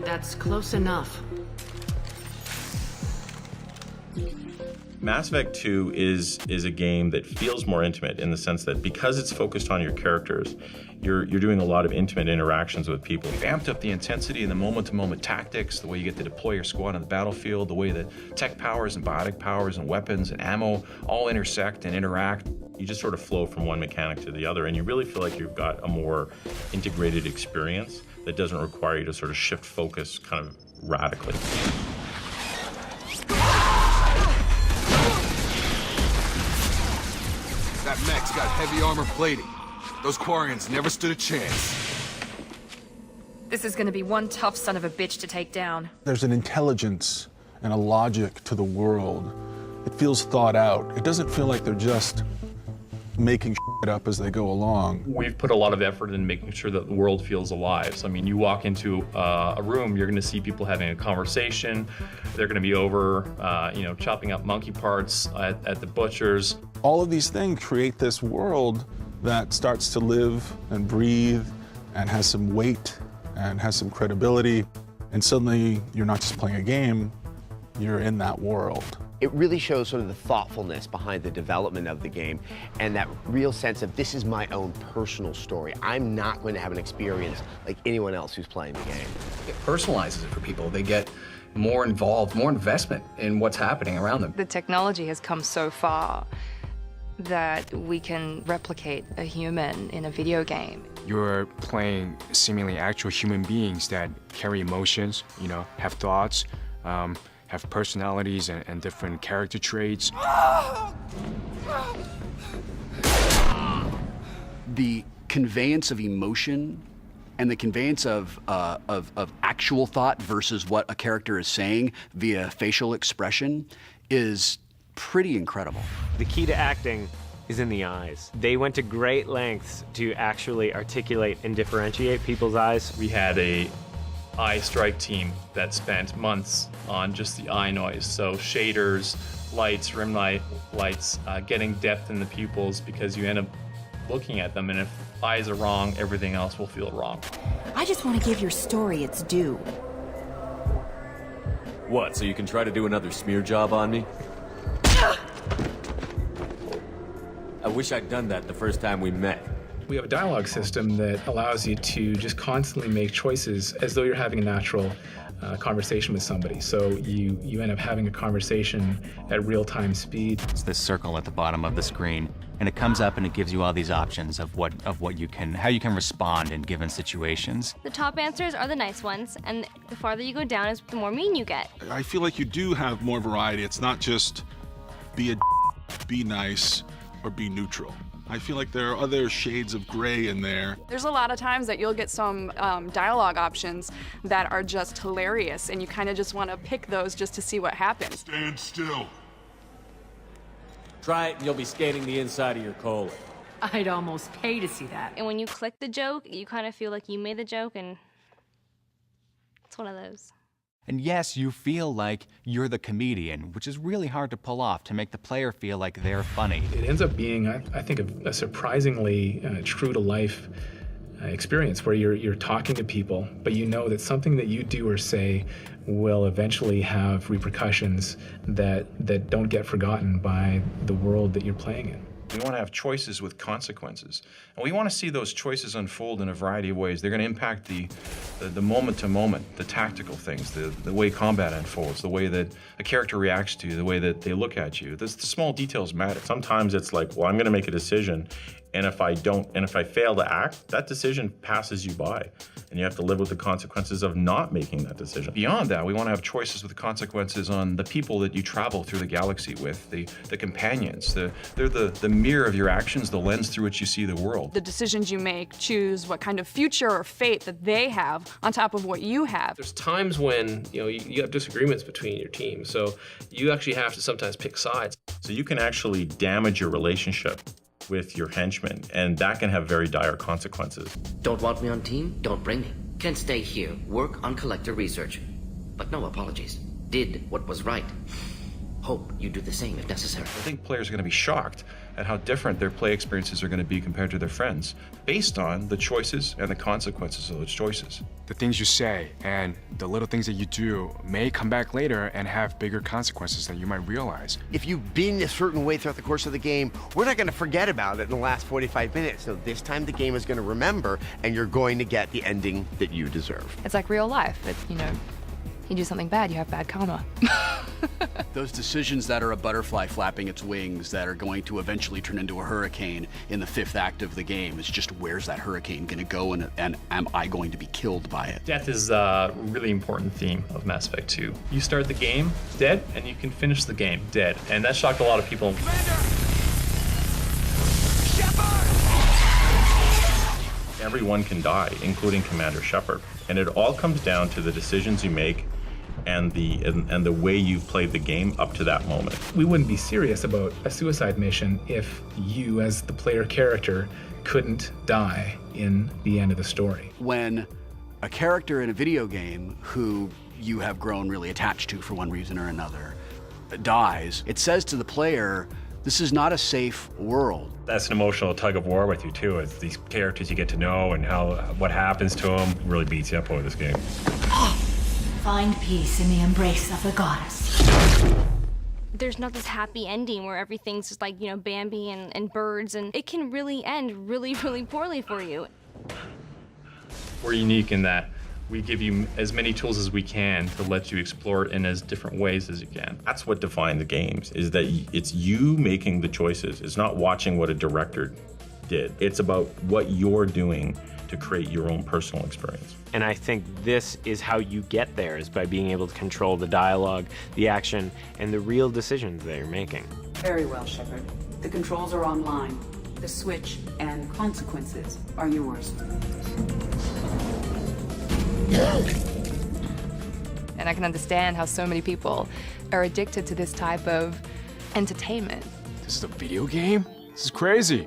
That's close enough. Mass Effect 2 is a game that feels more intimate in the sense that because it's focused on your characters, you're doing a lot of intimate interactions with people. We've amped up the intensity and the moment-to-moment tactics, the way you get to deploy your squad on the battlefield, the way that tech powers and biotic powers and weapons and ammo all intersect and interact. You just sort of flow from one mechanic to the other, and you really feel like you've got a more integrated experience that doesn't require you to sort of shift focus kind of radically. That mech's got heavy armor plating. Those Quarians never stood a chance. This is gonna be one tough son of a bitch to take down. There's an intelligence and a logic to the world. It feels thought out. It doesn't feel like they're just making shit up as they go along. We've put a lot of effort in making sure that the world feels alive. So, I mean, you walk into a room, you're gonna see people having a conversation. They're gonna be over, chopping up monkey parts at the butcher's. All of these things create this world that starts to live and breathe and has some weight and has some credibility. And suddenly you're not just playing a game, you're in that world. It really shows sort of the thoughtfulness behind the development of the game and that real sense of this is my own personal story. I'm not going to have an experience like anyone else who's playing the game. It personalizes it for people. They get more involved, more investment in what's happening around them. The technology has come so far that we can replicate a human in a video game. You're playing seemingly actual human beings that carry emotions, have thoughts, have personalities and different character traits. The conveyance of emotion and the conveyance of actual thought versus what a character is saying via facial expression is pretty incredible. The key to acting is in the eyes. They went to great lengths to actually articulate and differentiate people's eyes. We had a eye strike team that spent months on just the eye noise. So shaders, lights, rim lights, getting depth in the pupils because you end up looking at them and if eyes are wrong, everything else will feel wrong. I just want to give your story its due. What, so you can try to do another smear job on me? I wish I'd done that the first time we met. We have a dialogue system that allows you to just constantly make choices as though you're having a natural conversation with somebody. So you end up having a conversation at real-time speed. It's this circle at the bottom of the screen, and it comes up and it gives you all these options of how you can respond in given situations. The top answers are the nice ones, and the farther you go down is the more mean you get. I feel like you do have more variety. It's not just be nice, or be neutral. I feel like there are other shades of gray in there. There's a lot of times that you'll get some dialogue options that are just hilarious, and you kind of just want to pick those just to see what happens. Stand still. Try it and you'll be skating the inside of your colon. I'd almost pay to see that. And when you click the joke, you kind of feel like you made the joke, and it's one of those. And yes, you feel like you're the comedian, which is really hard to pull off to make the player feel like they're funny. It ends up being, I think, a surprisingly true-to-life experience where you're talking to people, but you know that something that you do or say will eventually have repercussions that don't get forgotten by the world that you're playing in. We want to have choices with consequences. And we want to see those choices unfold in a variety of ways. They're going to impact the moment-to-moment, the tactical things, the way combat unfolds, the way that a character reacts to you, the way that they look at you. The small details matter. Sometimes it's like, well, I'm going to make a decision, and if I fail to act, that decision passes you by, and you have to live with the consequences of not making that decision. Beyond that, we want to have choices with the consequences on the people that you travel through the galaxy with, the companions. They're the mirror of your actions, the lens through which you see the world. The decisions you make choose what kind of future or fate that they have on top of what you have. There's times when you have disagreements between your team, so you actually have to sometimes pick sides. So you can actually damage your relationship with your henchmen, and that can have very dire consequences. Don't want me on team? Don't bring me. Can stay here, work on collector research. But no apologies. Did what was right. Hope you do the same if necessary. I think players are going to be shocked at how different their play experiences are going to be compared to their friends, based on the choices and the consequences of those choices. The things you say and the little things that you do may come back later and have bigger consequences than you might realize. If you've been a certain way throughout the course of the game, we're not going to forget about it in the last 45 minutes. So this time the game is going to remember, and you're going to get the ending that you deserve. It's like real life. You do something bad, you have bad karma. Those decisions that are a butterfly flapping its wings that are going to eventually turn into a hurricane in the 5th act of the game is just, where's that hurricane going to go, and am I going to be killed by it? Death is a really important theme of Mass Effect 2. You start the game dead, and you can finish the game dead. And that shocked a lot of people. Everyone can die, including Commander Shepard. And it all comes down to the decisions you make and the way you've played the game up to that moment. We wouldn't be serious about a suicide mission if you, as the player character, couldn't die in the end of the story. When a character in a video game who you have grown really attached to for one reason or another dies, it says to the player, this is not a safe world. That's an emotional tug of war with you too. It's these characters you get to know and what happens to them really beats you up over this game. Find peace in the embrace of the goddess. There's not this happy ending where everything's just like, Bambi and birds, and it can really end really, really poorly for you. We're unique in that we give you as many tools as we can to let you explore it in as different ways as you can. That's what defines the games, is that it's you making the choices. It's not watching what a director did. It's about what you're doing to create your own personal experience. And I think this is how you get there, is by being able to control the dialogue, the action, and the real decisions that you're making. Very well, Shepard. The controls are online. The switch and consequences are yours. And I can understand how so many people are addicted to this type of entertainment. This is a video game? This is crazy.